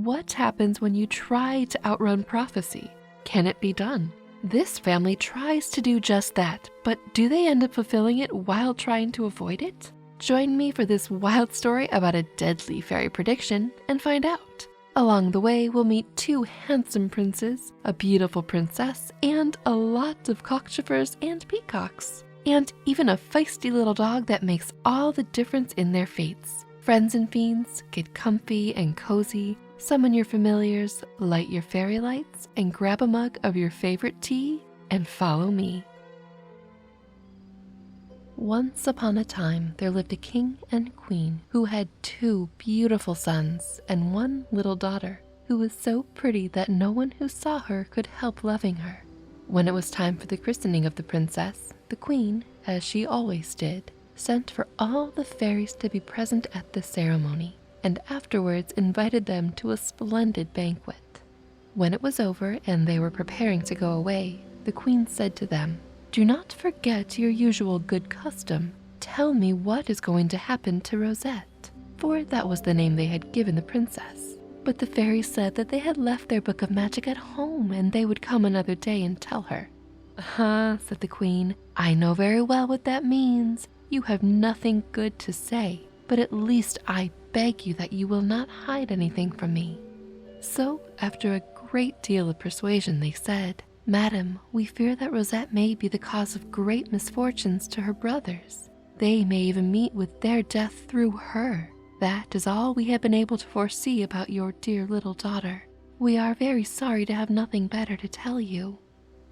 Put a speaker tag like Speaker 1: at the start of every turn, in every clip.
Speaker 1: What happens when you try to outrun prophecy? Can it be done? This family tries to do just that, but do they end up fulfilling it while trying to avoid it? Join me for this wild story about a deadly fairy prediction and find out. Along the way, we'll meet 2 handsome princes, a beautiful princess, and a lot of cockchafers and peacocks, and even a feisty little dog that makes all the difference in their fates. Friends and fiends, get comfy and cozy, summon your familiars, light your fairy lights, and grab a mug of your favorite tea and follow me. Once upon a time, there lived a king and queen who had 2 beautiful sons and 1 little daughter who was so pretty that no one who saw her could help loving her. When it was time for the christening of the princess, the queen, as she always did, sent for all the fairies to be present at the ceremony, and afterwards invited them to a splendid banquet. When it was over and they were preparing to go away, the queen said to them, "Do not forget your usual good custom. Tell me what is going to happen to Rosette," for that was the name they had given the princess. But the fairies said that they had left their book of magic at home and they would come another day and tell her. Said the queen, "I know very well what that means. You have nothing good to say, but at least I beg you that you will not hide anything from me." So, after a great deal of persuasion, they said, "Madam, we fear that Rosette may be the cause of great misfortunes to her brothers. They may even meet with their death through her. That is all we have been able to foresee about your dear little daughter. We are very sorry to have nothing better to tell you."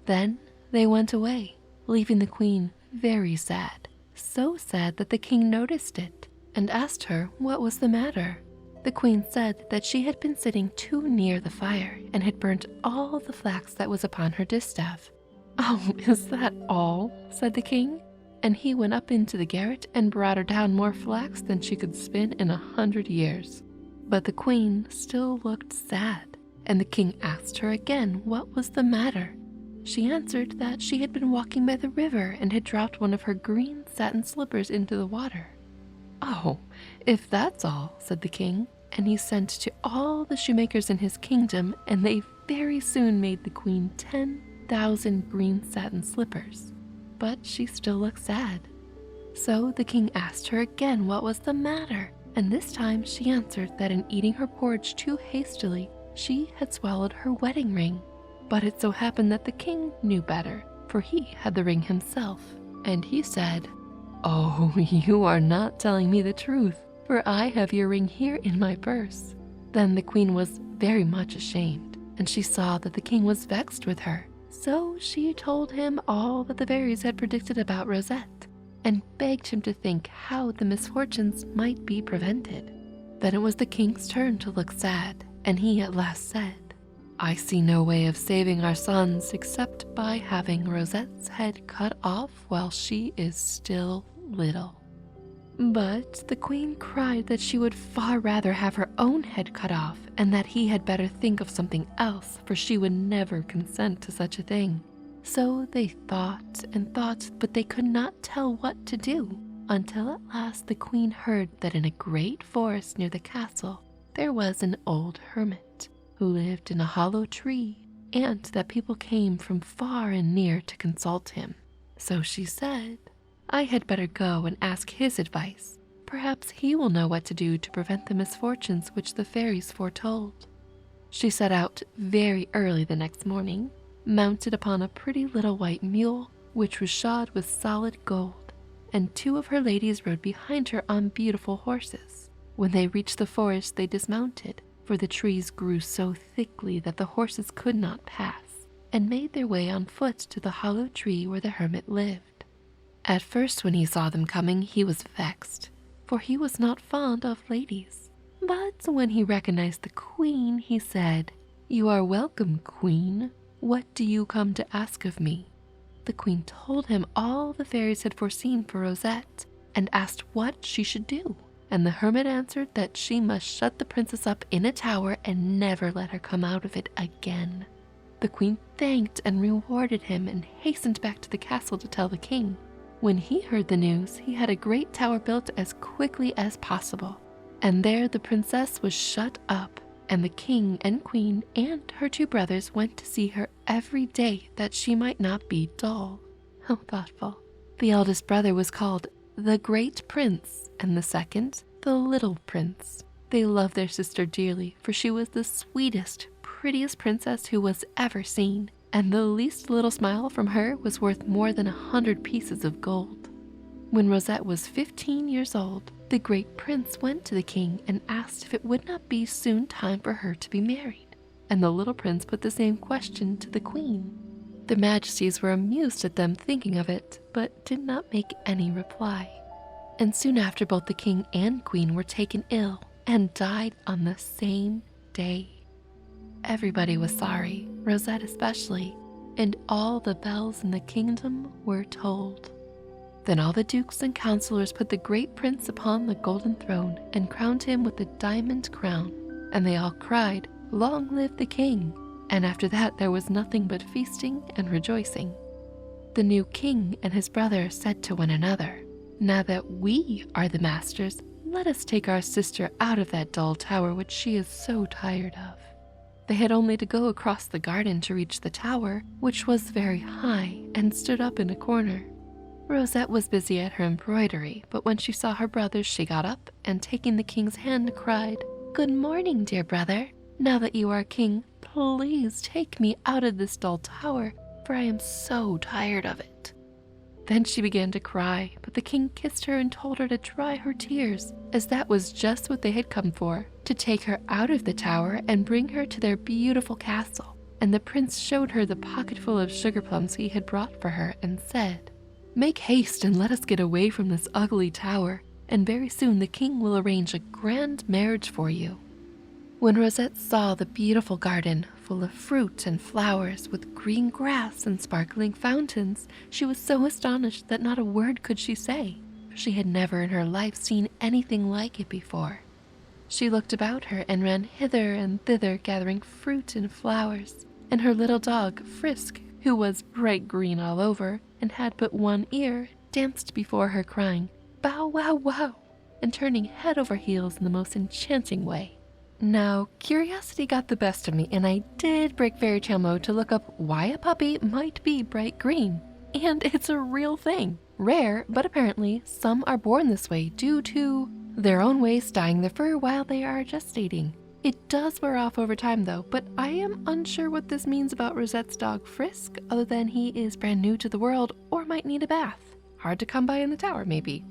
Speaker 1: Then they went away, leaving the queen very sad. So sad that the king noticed it and asked her what was the matter. The queen said that she had been sitting too near the fire and had burnt all the flax that was upon her distaff. "Oh, is that all?" said the king, and he went up into the garret and brought her down more flax than she could spin in 100 years. But the queen still looked sad, and the king asked her again what was the matter. She answered that she had been walking by the river and had dropped one of her green satin slippers into the water. "Oh, if that's all," said the king, and he sent to all the shoemakers in his kingdom, and they very soon made the queen 10,000 green satin slippers. But she still looked sad. So the king asked her again what was the matter, and this time she answered that in eating her porridge too hastily, she had swallowed her wedding ring. But it so happened that the king knew better, for he had the ring himself, and he said, "Oh, you are not telling me the truth, for I have your ring here in my purse." Then the queen was very much ashamed, and she saw that the king was vexed with her. So she told him all that the fairies had predicted about Rosette, and begged him to think how the misfortunes might be prevented. Then it was the king's turn to look sad, and he at last said, "I see no way of saving our sons except by having Rosette's head cut off while she is still little." But the queen cried that she would far rather have her own head cut off and that he had better think of something else, for she would never consent to such a thing. So they thought and thought, but they could not tell what to do, until at last the queen heard that in a great forest near the castle there was an old hermit who lived in a hollow tree, and that people came from far and near to consult him. So she said, "I had better go and ask his advice. Perhaps he will know what to do to prevent the misfortunes which the fairies foretold." She set out very early the next morning, mounted upon a pretty little white mule, which was shod with solid gold, and 2 of her ladies rode behind her on beautiful horses. When they reached the forest, they dismounted, for the trees grew so thickly that the horses could not pass, and made their way on foot to the hollow tree where the hermit lived. At first, when he saw them coming, he was vexed, for he was not fond of ladies. But when he recognized the queen, he said, "You are welcome, queen. What do you come to ask of me?" The queen told him all the fairies had foreseen for Rosette, and asked what she should do. And the hermit answered that she must shut the princess up in a tower and never let her come out of it again. The queen thanked and rewarded him and hastened back to the castle to tell the king. When he heard the news, he had a great tower built as quickly as possible, and there the princess was shut up, and the king and queen and her 2 brothers went to see her every day that she might not be dull. How thoughtful. The eldest brother was called the Great Prince, and the second, the Little Prince. They loved their sister dearly, for she was the sweetest, prettiest princess who was ever seen, and the least little smile from her was worth more than 100 pieces of gold. When Rosette was 15 years old, the Great Prince went to the king and asked if it would not be soon time for her to be married, and the little prince put the same question to the queen. The majesties were amused at them thinking of it, but did not make any reply. And soon after, both the king and queen were taken ill and died on the same day. Everybody was sorry, Rosette especially, and all the bells in the kingdom were tolled. Then all the dukes and counselors put the Great Prince upon the golden throne and crowned him with the diamond crown, and they all cried, "Long live the king!" And after that there was nothing but feasting and rejoicing. The new king and his brother said to one another, "Now that we are the masters, let us take our sister out of that dull tower which she is so tired of." They had only to go across the garden to reach the tower, which was very high and stood up in a corner. Rosette was busy at her embroidery, but when she saw her brothers, she got up and, taking the king's hand, cried, "Good morning, dear brother. Now that you are king, please take me out of this dull tower, for I am so tired of it." Then she began to cry, but the king kissed her and told her to dry her tears, as that was just what they had come for, to take her out of the tower and bring her to their beautiful castle. And the prince showed her the pocketful of sugar plums he had brought for her and said, "Make haste and let us get away from this ugly tower, and very soon the king will arrange a grand marriage for you." When Rosette saw the beautiful garden full of fruit and flowers with green grass and sparkling fountains, she was so astonished that not a word could she say, for she had never in her life seen anything like it before. She looked about her and ran hither and thither gathering fruit and flowers, and her little dog, Frisk, who was bright green all over and had but one ear, danced before her crying, "Bow wow wow," and turning head over heels in the most enchanting way. Now, curiosity got the best of me, and I did break Fairytale mode to look up why a puppy might be bright green. And it's a real thing. Rare, but apparently some are born this way due to their own ways dyeing their fur while they are gestating. It does wear off over time though, but I am unsure what this means about Rosette's dog Frisk, other than he is brand new to the world or might need a bath. Hard to come by in the tower, maybe.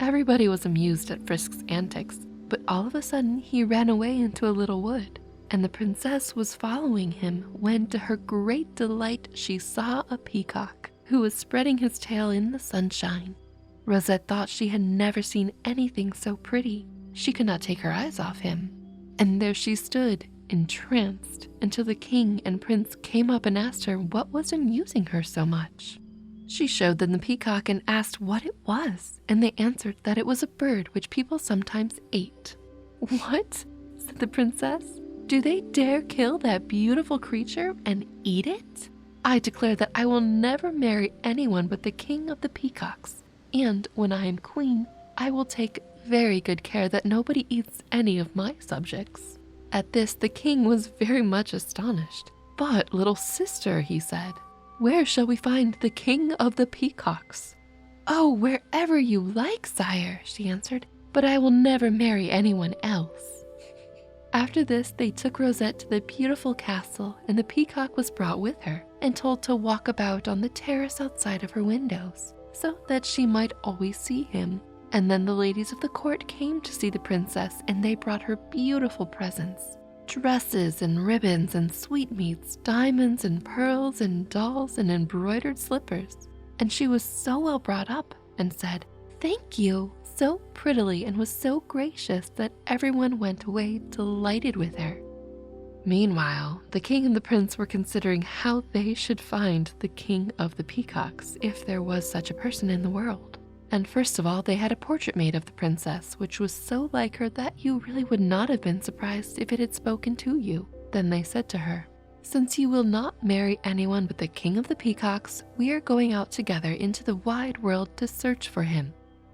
Speaker 1: Everybody was amused at Frisk's antics, but all of a sudden he ran away into a little wood, and the princess was following him when, to her great delight, she saw a peacock who was spreading his tail in the sunshine. Rosette thought she had never seen anything so pretty. She could not take her eyes off him. And there she stood, entranced, until the king and prince came up and asked her what was amusing her so much. She showed them the peacock and asked what it was, and they answered that it was a bird which people sometimes ate. "What?" said the princess. "Do they dare kill that beautiful creature and eat it? I declare that I will never marry anyone but the king of the peacocks, and when I am queen, I will take very good care that nobody eats any of my subjects." At this, the king was very much astonished. "But, little sister," he said, "where shall we find the king of the peacocks?" "Oh, wherever you like, sire," she answered, "but I will never marry anyone else." After this, they took Rosette to the beautiful castle, and the peacock was brought with her and told to walk about on the terrace outside of her windows, so that she might always see him. And then the ladies of the court came to see the princess, and they brought her beautiful presents. Dresses and ribbons and sweetmeats, diamonds and pearls and dolls and embroidered slippers. And she was so well brought up and said, "Thank you," so prettily, and was so gracious that everyone went away delighted with her. Meanwhile, the king and the prince were considering how they should find the king of the peacocks, if there was such a person in the world. And first of all, they had a portrait made of the princess, which was so like her that you really would not have been surprised if it had spoken to you. Then they said to her, "Since you will not marry anyone but the king of the peacocks, we are going out together into the wide world to search for him.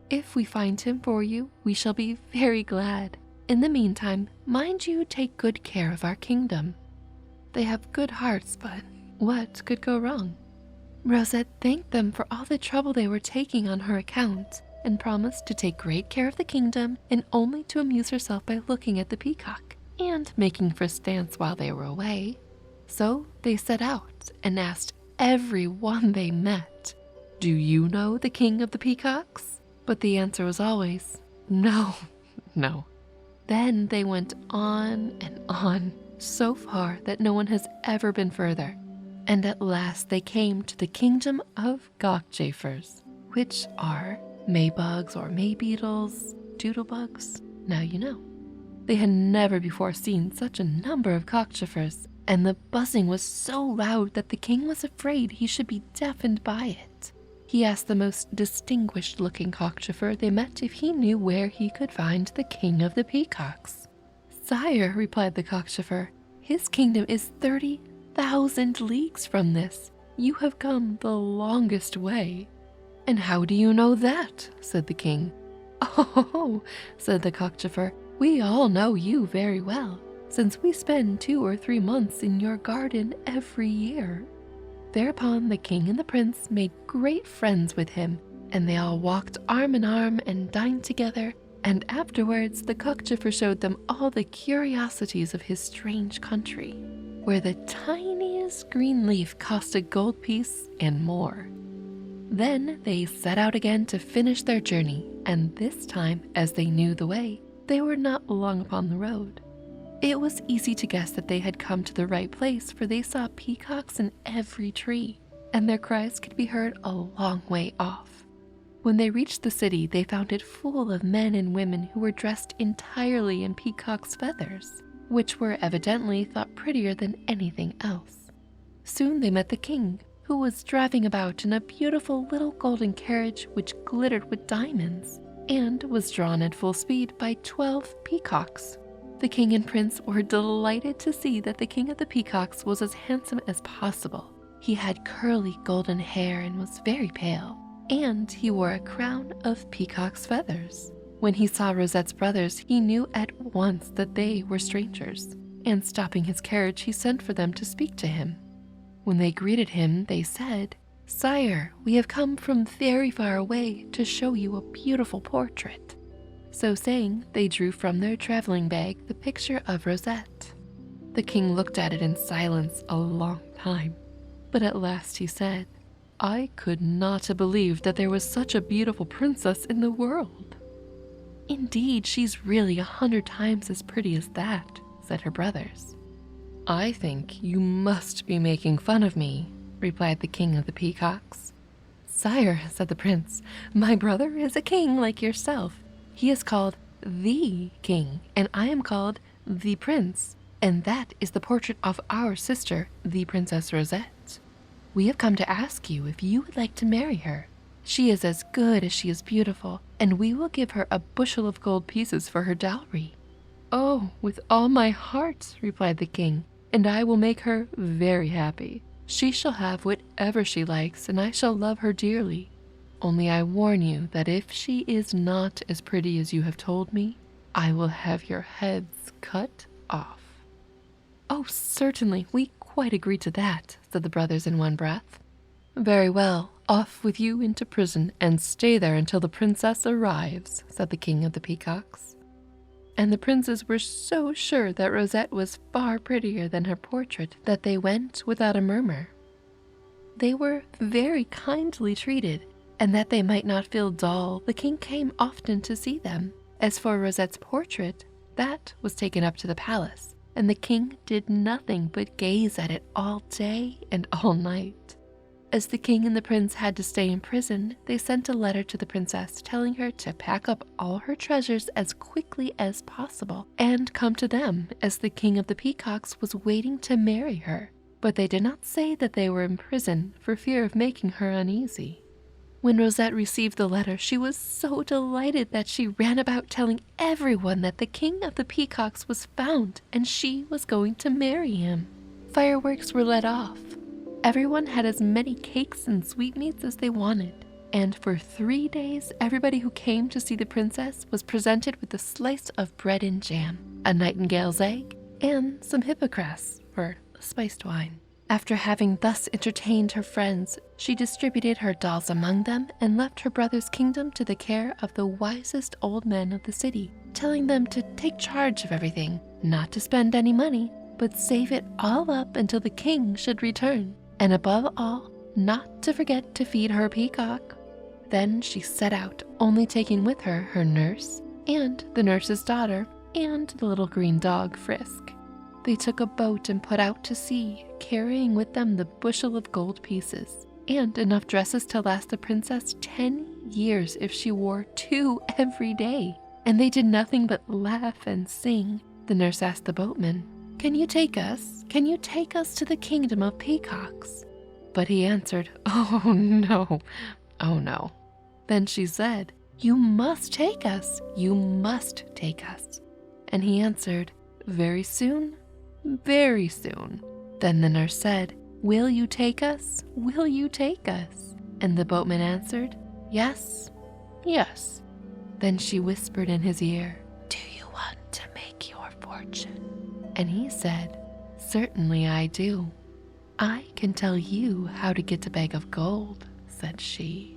Speaker 1: If we find him for you, we shall be very glad. In the meantime, mind you take good care of our kingdom. They have good hearts, but what could go wrong? Rosette thanked them for all the trouble they were taking on her account and promised to take great care of the kingdom and only to amuse herself by looking at the peacock and making first dance while they were away. So they set out and asked everyone they met, "Do you know the king of the peacocks?" But the answer was always, "No, no." Then they went on and on, so far that no one has ever been further. And at last they came to the kingdom of cockchafers, which are maybugs or maybeetles, doodlebugs. Now you know. They had never before seen such a number of cockchafers, and the buzzing was so loud that the king was afraid he should be deafened by it. He asked the most distinguished-looking cockchafer they met if he knew where he could find the king of the peacocks. "Sire," replied the cockchafer, "his kingdom is 30,000 leagues from this. You have come the longest way." "And how do you know that?" said the king. "Oh," said the cockchafer, "we all know you very well, since we spend 2 or 3 months in your garden every year." Thereupon the king and the prince made great friends with him, and they all walked arm in arm and dined together, and afterwards the cockchafer showed them all the curiosities of his strange country, where the tiniest green leaf cost a gold piece and more. Then they set out again to finish their journey, and this time, as they knew the way, they were not long upon the road. It was easy to guess that they had come to the right place, for they saw peacocks in every tree, and their cries could be heard a long way off. When they reached the city, they found it full of men and women who were dressed entirely in peacock's feathers, which were evidently thought prettier than anything else. Soon they met the king, who was driving about in a beautiful little golden carriage which glittered with diamonds, and was drawn at full speed by 12 peacocks. The king and prince were delighted to see that the king of the peacocks was as handsome as possible. He had curly golden hair and was very pale, and he wore a crown of peacock's feathers. When he saw Rosette's brothers, he knew at once that they were strangers, and stopping his carriage, he sent for them to speak to him. When they greeted him, they said, "Sire, we have come from very far away to show you a beautiful portrait." So saying, they drew from their traveling bag the picture of Rosette. The king looked at it in silence a long time, but at last he said, "I could not have believed that there was such a beautiful princess in the world." "Indeed, she's really 100 times as pretty as that," said her brothers. "I think you must be making fun of me," replied the king of the peacocks. "Sire," said the prince, "my brother is a king like yourself. He is called the king, and I am called the prince, and that is the portrait of our sister, the Princess Rosette. We have come to ask you if you would like to marry her. She is as good as she is beautiful, and we will give her a bushel of gold pieces for her dowry." "Oh, with all my heart," replied the king, "and I will make her very happy. She shall have whatever she likes, and I shall love her dearly. Only I warn you that if she is not as pretty as you have told me, I will have your heads cut off." "Oh, certainly, we quite agree to that," said the brothers in one breath. "Very well, off with you into prison, and stay there until the princess arrives," said the king of the peacocks. And the princes were so sure that Rosette was far prettier than her portrait that they went without a murmur. They were very kindly treated, and that they might not feel dull, the king came often to see them. As for Rosette's portrait, that was taken up to the palace, and the king did nothing but gaze at it all day and all night. As the king and the prince had to stay in prison, they sent a letter to the princess telling her to pack up all her treasures as quickly as possible and come to them, as the king of the peacocks was waiting to marry her. But they did not say that they were in prison for fear of making her uneasy. When Rosette received the letter, she was so delighted that she ran about telling everyone that the king of the peacocks was found and she was going to marry him. Fireworks were let off. Everyone had as many cakes and sweetmeats as they wanted. And for 3 days, everybody who came to see the princess was presented with a slice of bread and jam, a nightingale's egg, and some hippocras, or spiced wine. After having thus entertained her friends, she distributed her dolls among them and left her brother's kingdom to the care of the wisest old men of the city, telling them to take charge of everything, not to spend any money, but save it all up until the king should return, and above all, not to forget to feed her peacock. Then she set out, only taking with her her nurse, and the nurse's daughter, and the little green dog Frisk. They took a boat and put out to sea, carrying with them the bushel of gold pieces, and enough dresses to last the princess 10 years if she wore 2 every day. And they did nothing but laugh and sing. The nurse asked the boatman, "Can you take us? Can you take us to the kingdom of peacocks?" But he answered, "Oh no, oh no." Then she said, "You must take us, you must take us." And he answered, "Very soon, very soon." Then the nurse said, "Will you take us? Will you take us?" And the boatman answered, "Yes, yes." Then she whispered in his ear, "Do you want to make your fortune?" And he said, "Certainly I do." "I can tell you how to get a bag of gold," said she.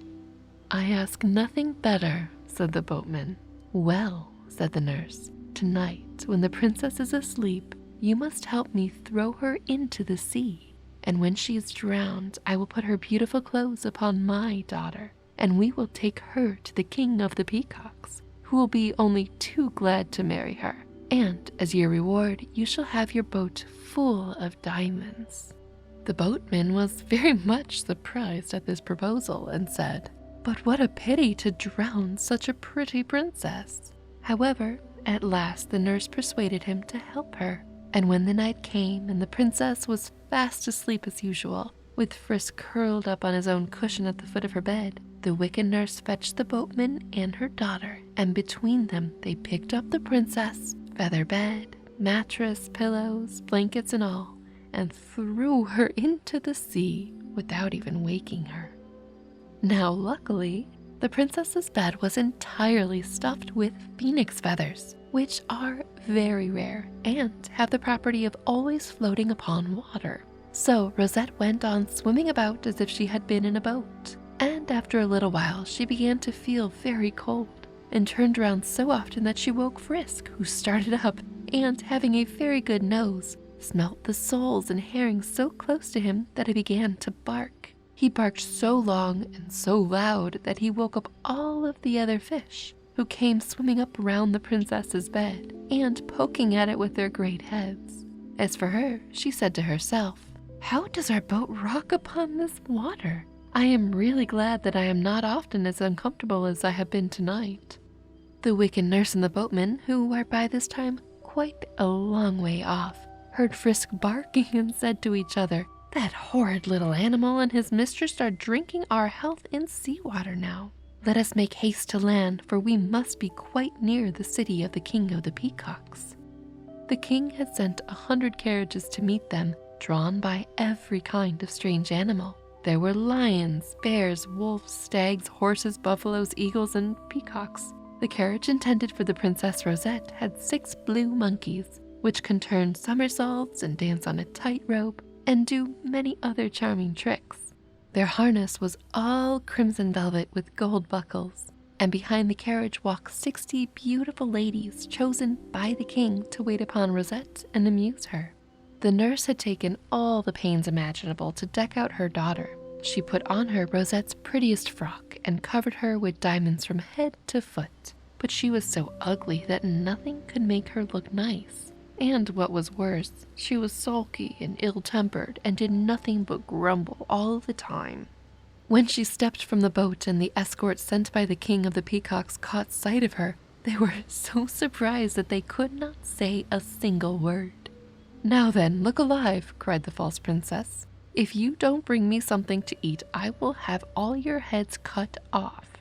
Speaker 1: "I ask nothing better," said the boatman. "Well," said the nurse, "tonight, when the princess is asleep, you must help me throw her into the sea. And when she is drowned, I will put her beautiful clothes upon my daughter, and we will take her to the king of the peacocks, who will be only too glad to marry her. And as your reward, you shall have your boat full of diamonds." The boatman was very much surprised at this proposal and said, "But what a pity to drown such a pretty princess." However, at last the nurse persuaded him to help her, and when the night came and the princess was fast asleep as usual, with Frisk curled up on his own cushion at the foot of her bed, the wicked nurse fetched the boatman and her daughter, and between them they picked up the princess, feather bed, mattress, pillows, blankets and all, and threw her into the sea without even waking her. Now, luckily, the princess's bed was entirely stuffed with phoenix feathers, which are very rare and have the property of always floating upon water. So Rosette went on swimming about as if she had been in a boat, and after a little while she began to feel very cold, and turned around so often that she woke Frisk, who started up, and having a very good nose, smelt the soles and herrings so close to him that he began to bark. He barked so long and so loud that he woke up all of the other fish, who came swimming up around the princess's bed and poking at it with their great heads. As for her, she said to herself, "How does our boat rock upon this water? I am really glad that I am not often as uncomfortable as I have been tonight." The wicked nurse and the boatman, who were by this time quite a long way off, heard Frisk barking and said to each other, "That horrid little animal and his mistress are drinking our health in seawater now. Let us make haste to land, for we must be quite near the city of the king of the peacocks." The king had sent 100 carriages to meet them, drawn by every kind of strange animal. There were lions, bears, wolves, stags, horses, buffaloes, eagles, and peacocks. The carriage intended for the Princess Rosette had 6 blue monkeys, which can turn somersaults and dance on a tightrope and do many other charming tricks. Their harness was all crimson velvet with gold buckles, and behind the carriage walked 60 beautiful ladies chosen by the king to wait upon Rosette and amuse her. The nurse had taken all the pains imaginable to deck out her daughter. She put on her Rosette's prettiest frock and covered her with diamonds from head to foot, but she was so ugly that nothing could make her look nice. And what was worse, she was sulky and ill-tempered and did nothing but grumble all the time. When she stepped from the boat and the escort sent by the king of the peacocks caught sight of her, they were so surprised that they could not say a single word. "Now then, look alive," cried the false princess. "If you don't bring me something to eat, I will have all your heads cut off."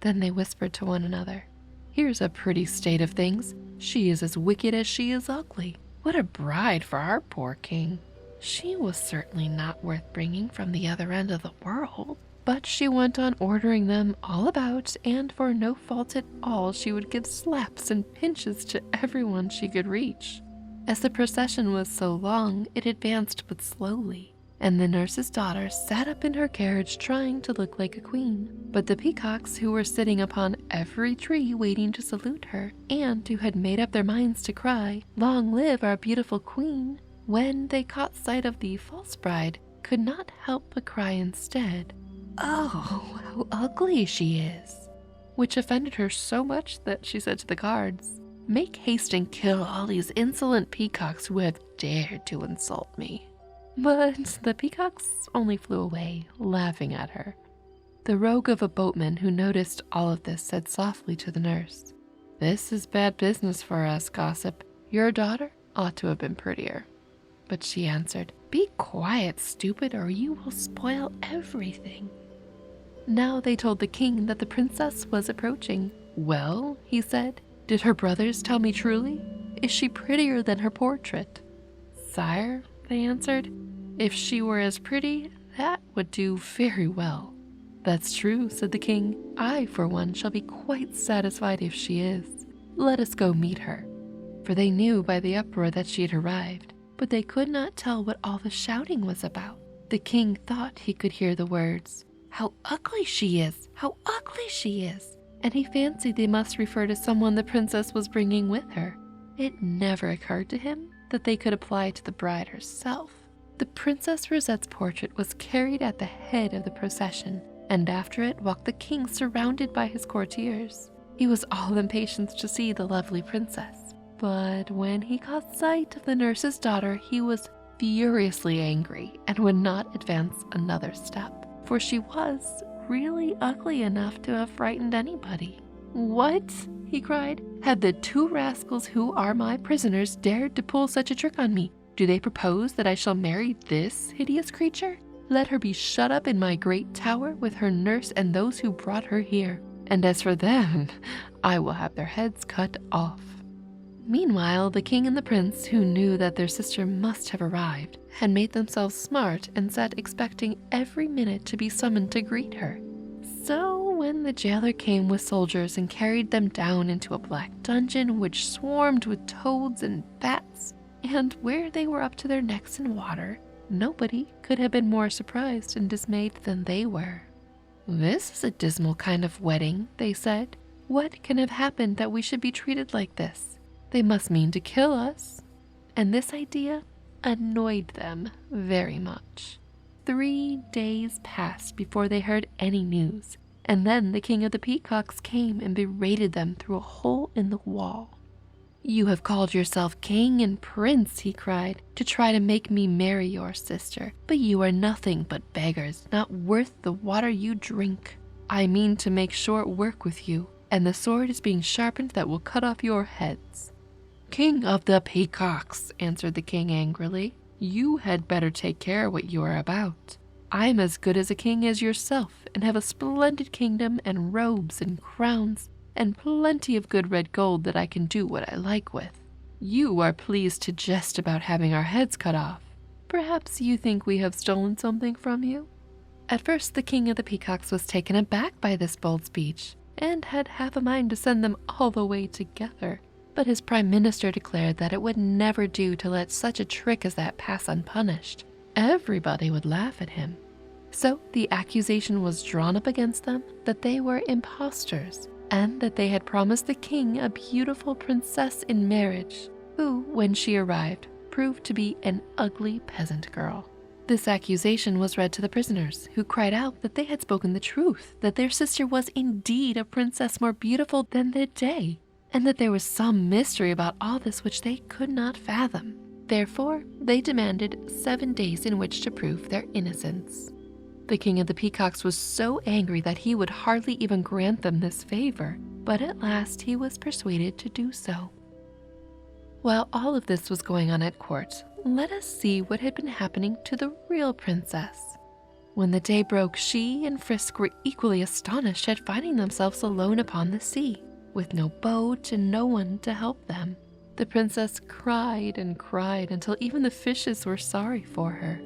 Speaker 1: Then they whispered to one another, "Here's a pretty state of things. She is as wicked as she is ugly. What a bride for our poor king. She was certainly not worth bringing from the other end of the world." But she went on ordering them all about, and for no fault at all, she would give slaps and pinches to everyone she could reach. As the procession was so long, it advanced but slowly, and the nurse's daughter sat up in her carriage trying to look like a queen. But the peacocks, who were sitting upon every tree waiting to salute her, and who had made up their minds to cry, "Long live our beautiful queen," when they caught sight of the false bride, could not help but cry instead, "Oh, how ugly she is," which offended her so much that she said to the guards, "Make haste and kill all these insolent peacocks who have dared to insult me." But the peacocks only flew away, laughing at her. The rogue of a boatman who noticed all of this said softly to the nurse, "This is bad business for us, gossip. Your daughter ought to have been prettier." But she answered, "Be quiet, stupid, or you will spoil everything." Now they told the king that the princess was approaching. "Well," he said, "did her brothers tell me truly? Is she prettier than her portrait?" "Sire," they answered, "if she were as pretty, that would do very well." "That's true," said the king. "I, for one, shall be quite satisfied if she is. Let us go meet her." For they knew by the uproar that she had arrived, but they could not tell what all the shouting was about. The king thought he could hear the words, "How ugly she is! How ugly she is!" And he fancied they must refer to someone the princess was bringing with her. It never occurred to him that they could apply to the bride herself. The Princess Rosette's portrait was carried at the head of the procession, and after it walked the king surrounded by his courtiers. He was all impatience to see the lovely princess, but when he caught sight of the nurse's daughter, he was furiously angry and would not advance another step, for she was really ugly enough to have frightened anybody. "What?" he cried. "Had the two rascals who are my prisoners dared to pull such a trick on me? Do they propose that I shall marry this hideous creature? Let her be shut up in my great tower with her nurse and those who brought her here. And as for them, I will have their heads cut off." Meanwhile, the king and the prince, who knew that their sister must have arrived, had made themselves smart and sat expecting every minute to be summoned to greet her. So when the jailer came with soldiers and carried them down into a black dungeon which swarmed with toads and bats, and where they were up to their necks in water, nobody could have been more surprised and dismayed than they were. "This is a dismal kind of wedding," they said. "What can have happened that we should be treated like this? They must mean to kill us." And this idea annoyed them very much. 3 days passed before they heard any news, and then the king of the peacocks came and berated them through a hole in the wall. "You have called yourself king and prince," he cried, "to try to make me marry your sister, but you are nothing but beggars, not worth the water you drink. I mean to make short work with you, and the sword is being sharpened that will cut off your heads." "King of the peacocks," answered the king angrily, "you had better take care what you are about. I'm as good as a king as yourself, and have a splendid kingdom and robes and crowns, and plenty of good red gold that I can do what I like with. You are pleased to jest about having our heads cut off. Perhaps you think we have stolen something from you?" At first the king of the peacocks was taken aback by this bold speech, and had half a mind to send them all away together. But his prime minister declared that it would never do to let such a trick as that pass unpunished. Everybody would laugh at him. So the accusation was drawn up against them that they were impostors, and that they had promised the king a beautiful princess in marriage, who, when she arrived, proved to be an ugly peasant girl. This accusation was read to the prisoners, who cried out that they had spoken the truth, that their sister was indeed a princess more beautiful than the day, and that there was some mystery about all this which they could not fathom. Therefore, they demanded 7 days in which to prove their innocence. The king of the peacocks was so angry that he would hardly even grant them this favor, but at last he was persuaded to do so. While all of this was going on at court, let us see what had been happening to the real princess. When the day broke, she and Frisk were equally astonished at finding themselves alone upon the sea, with no boat and no one to help them. The princess cried and cried until even the fishes were sorry for her.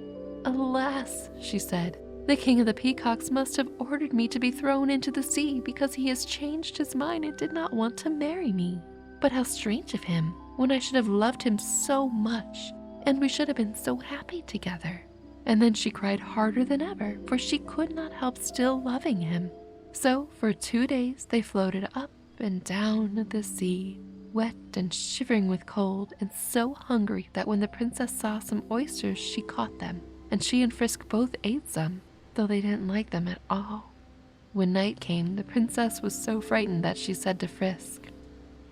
Speaker 1: "Alas," she said, The king of the peacocks must have ordered me to be thrown into the sea because he has changed his mind and did not want to marry me. But how strange of him, when I should have loved him so much, and we should have been so happy together." And then she cried harder than ever, for she could not help still loving him. So for 2 days they floated up and down the sea, wet and shivering with cold, and so hungry that when the princess saw some oysters, she caught them, and she and Frisk both ate some, though they didn't like them at all. When night came, the princess was so frightened that she said to Frisk,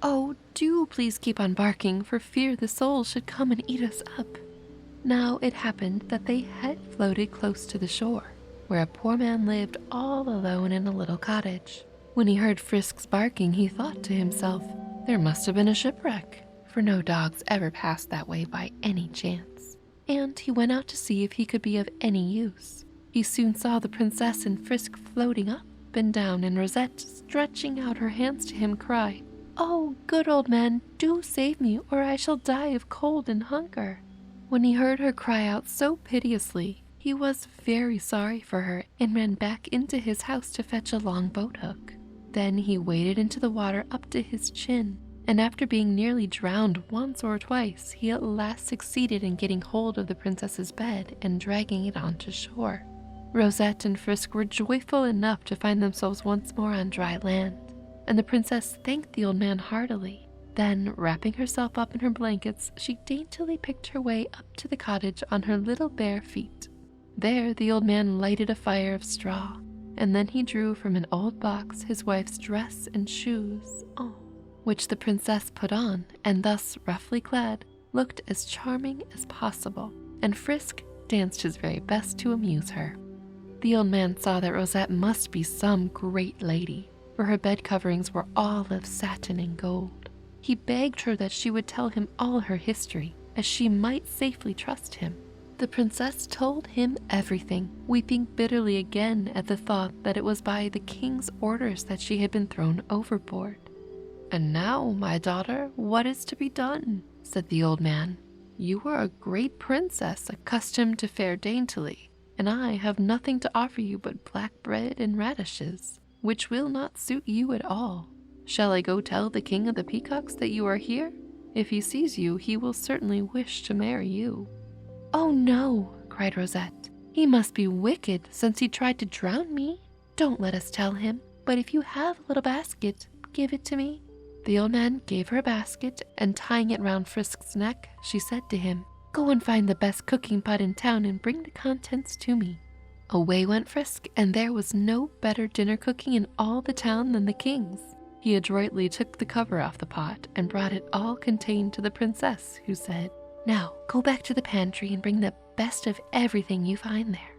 Speaker 1: "Oh, do please keep on barking, for fear the souls should come and eat us up." Now it happened that they had floated close to the shore, where a poor man lived all alone in a little cottage. When he heard Frisk's barking, he thought to himself, there must have been a shipwreck, for no dogs ever passed that way by any chance. And he went out to see if he could be of any use. He soon saw the princess and Frisk floating up and down, and Rosette, stretching out her hands to him, cried, "Oh, good old man, do save me, or I shall die of cold and hunger." When he heard her cry out so piteously, he was very sorry for her and ran back into his house to fetch a long boat hook. Then he waded into the water up to his chin, and after being nearly drowned once or twice, he at last succeeded in getting hold of the princess's bed and dragging it onto shore. Rosette and Frisk were joyful enough to find themselves once more on dry land, and the princess thanked the old man heartily. Then, wrapping herself up in her blankets, she daintily picked her way up to the cottage on her little bare feet. There the old man lighted a fire of straw, and then he drew from an old box his wife's dress and shoes, which the princess put on, and thus roughly clad, looked as charming as possible, and Frisk danced his very best to amuse her. The old man saw that Rosette must be some great lady, for her bed coverings were all of satin and gold. He begged her that she would tell him all her history, as she might safely trust him. The princess told him everything, weeping bitterly again at the thought that it was by the king's orders that she had been thrown overboard. "And now, my daughter, what is to be done?" said the old man. "You are a great princess, accustomed to fare daintily, and I have nothing to offer you but black bread and radishes, which will not suit you at all. Shall I go tell the king of the peacocks that you are here? If he sees you, he will certainly wish to marry you." "Oh no," cried Rosette. "He must be wicked, since he tried to drown me. Don't let us tell him, but if you have a little basket, give it to me." The old man gave her a basket, and tying it round Frisk's neck, she said to him, "Go and find the best cooking pot in town and bring the contents to me." Away went Frisk, and there was no better dinner cooking in all the town than the king's. He adroitly took the cover off the pot and brought it all contained to the princess, who said, "Now go back to the pantry and bring the best of everything you find there."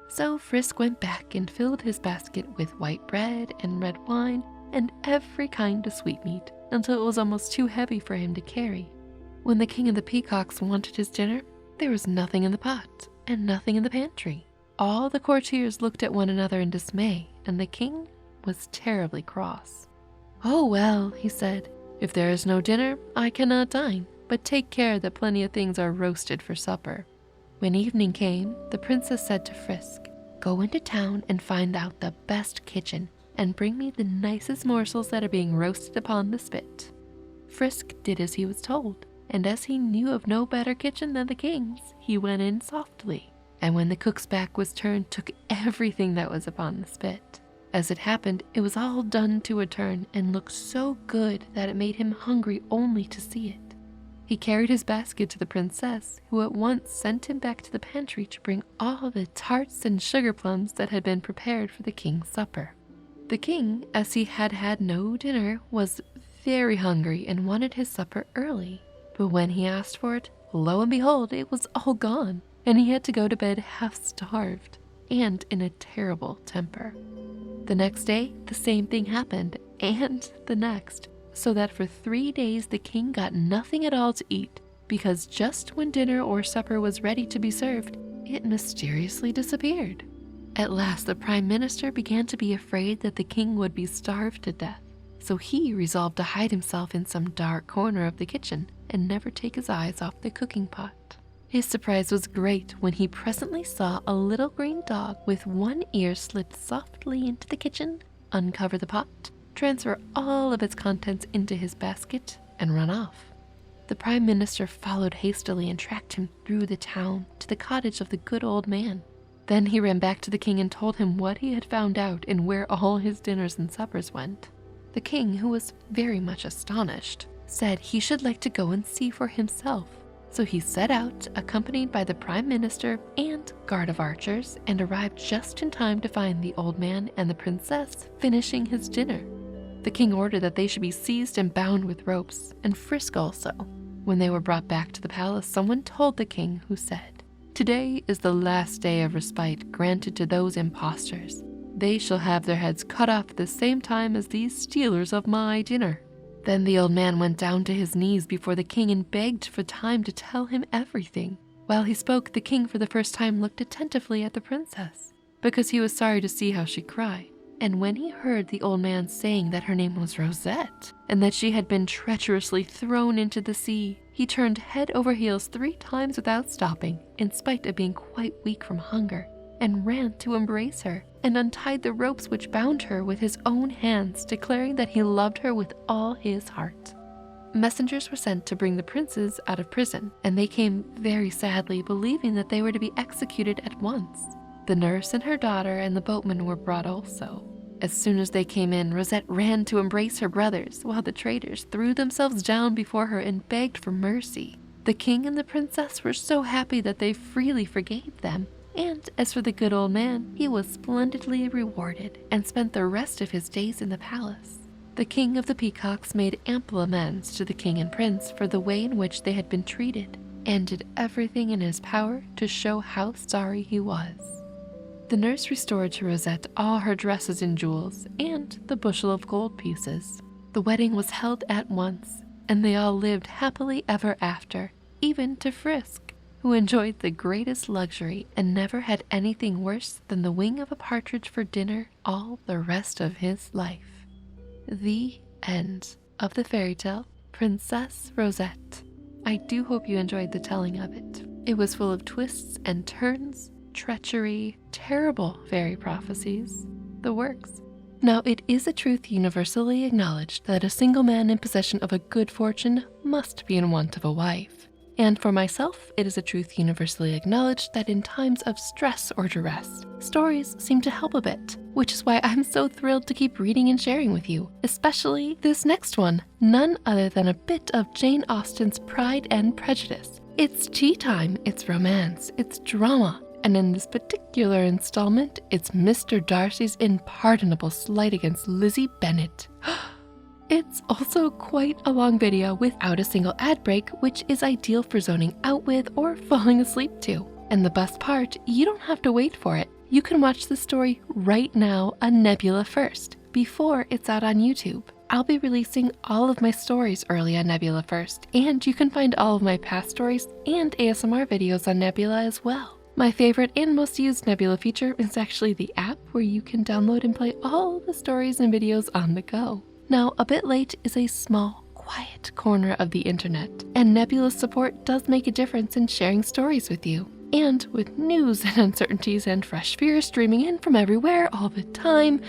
Speaker 1: So Frisk went back and filled his basket with white bread and red wine and every kind of sweetmeat, until it was almost too heavy for him to carry. When the king of the peacocks wanted his dinner, there was nothing in the pot and nothing in the pantry. All the courtiers looked at one another in dismay, and the king was terribly cross. "Oh well," he said, "if there is no dinner, I cannot dine, but take care that plenty of things are roasted for supper." When evening came, the princess said to Frisk, "Go into town and find out the best kitchen, and bring me the nicest morsels that are being roasted upon the spit." Frisk did as he was told, and as he knew of no better kitchen than the king's, he went in softly, and when the cook's back was turned, took everything that was upon the spit. As it happened, it was all done to a turn, and looked so good that it made him hungry only to see it. He carried his basket to the princess, who at once sent him back to the pantry to bring all the tarts and sugar plums that had been prepared for the king's supper. The king, as he had had no dinner, was very hungry and wanted his supper early. But when he asked for it, lo and behold, it was all gone, and he had to go to bed half-starved and in a terrible temper. The next day, the same thing happened, and the next, so that for 3 days the king got nothing at all to eat, because just when dinner or supper was ready to be served, it mysteriously disappeared. At last the prime minister began to be afraid that the king would be starved to death, so he resolved to hide himself in some dark corner of the kitchen and never take his eyes off the cooking pot. His surprise was great when he presently saw a little green dog with one ear slip softly into the kitchen, uncover the pot, transfer all of its contents into his basket, and run off. The Prime Minister followed hastily and tracked him through the town to the cottage of the good old man. Then he ran back to the king and told him what he had found out and where all his dinners and suppers went. The king, who was very much astonished, said he should like to go and see for himself. So he set out, accompanied by the Prime Minister and guard of archers, and arrived just in time to find the old man and the princess finishing his dinner. The king ordered that they should be seized and bound with ropes, and frisked also. When they were brought back to the palace, someone told the king, who said, "Today is the last day of respite granted to those impostors. They shall have their heads cut off at the same time as these stealers of my dinner." Then the old man went down to his knees before the king and begged for time to tell him everything. While he spoke, the king for the first time looked attentively at the princess, because he was sorry to see how she cried. And when he heard the old man saying that her name was Rosette, and that she had been treacherously thrown into the sea, he turned head over heels 3 times without stopping, in spite of being quite weak from hunger, and ran to embrace her, and untied the ropes which bound her with his own hands, declaring that he loved her with all his heart. Messengers were sent to bring the princes out of prison, and they came very sadly, believing that they were to be executed at once. The nurse and her daughter and the boatman were brought also. As soon as they came in, Rosette ran to embrace her brothers, while the traitors threw themselves down before her and begged for mercy. The king and the princess were so happy that they freely forgave them. And as for the good old man, he was splendidly rewarded and spent the rest of his days in the palace. The king of the peacocks made ample amends to the king and prince for the way in which they had been treated, and did everything in his power to show how sorry he was. The nurse restored to Rosette all her dresses and jewels, and the bushel of gold pieces. The wedding was held at once, and they all lived happily ever after, even to Frisk, who enjoyed the greatest luxury and never had anything worse than the wing of a partridge for dinner all the rest of his life. The end of the fairy tale, Princess Rosette. I do hope you enjoyed the telling of it. It was full of twists and turns, treachery, terrible fairy prophecies, the works. Now, it is a truth universally acknowledged that a single man in possession of a good fortune must be in want of a wife. And for myself, it is a truth universally acknowledged that in times of stress or duress, stories seem to help a bit, which is why I'm so thrilled to keep reading and sharing with you, especially this next one, none other than a bit of Jane Austen's Pride and Prejudice. It's tea time, it's romance, it's drama, and in this particular installment, it's Mr. Darcy's unpardonable slight against Lizzie Bennet. It's also quite a long video without a single ad break, which is ideal for zoning out with or falling asleep to. And the best part, you don't have to wait for it. You can watch the story right now on Nebula first, before it's out on YouTube. I'll be releasing all of my stories early on Nebula first, and you can find all of my past stories and ASMR videos on Nebula as well. My favorite and most used Nebula feature is actually the app where you can download and play all the stories and videos on the go. Now, A Bit Late is a small, quiet corner of the internet, and Nebula's support does make a difference in sharing stories with you. And with news and uncertainties and fresh fears streaming in from everywhere all the time,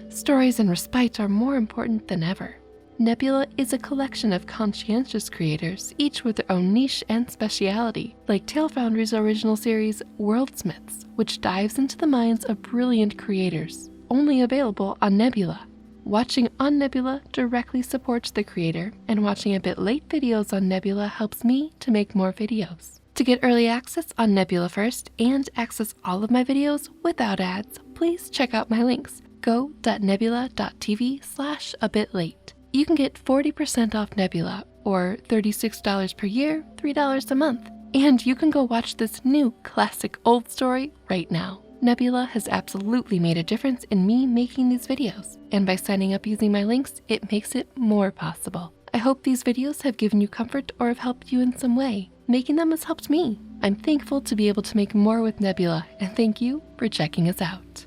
Speaker 1: stories and respite are more important than ever. Nebula is a collection of conscientious creators, each with their own niche and speciality, like Tale Foundry's original series, Worldsmiths, which dives into the minds of brilliant creators, only available on Nebula. Watching on Nebula directly supports the creator, and watching A Bit Late videos on Nebula helps me to make more videos. To get early access on Nebula first and access all of my videos without ads, please check out my links. go.nebula.tv/abitlate. You can get 40% off Nebula, or $36 per year, $3 a month. And you can go watch this new classic old story right now. Nebula has absolutely made a difference in me making these videos, and by signing up using my links, it makes it more possible. I hope these videos have given you comfort or have helped you in some way. Making them has helped me. I'm thankful to be able to make more with Nebula, and thank you for checking us out.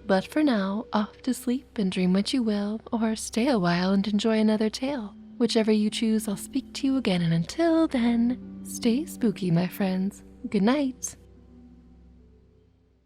Speaker 1: But for now, off to sleep and dream what you will, or stay a while and enjoy another tale. Whichever you choose, I'll speak to you again, and until then, Stay spooky, my friends. Good night.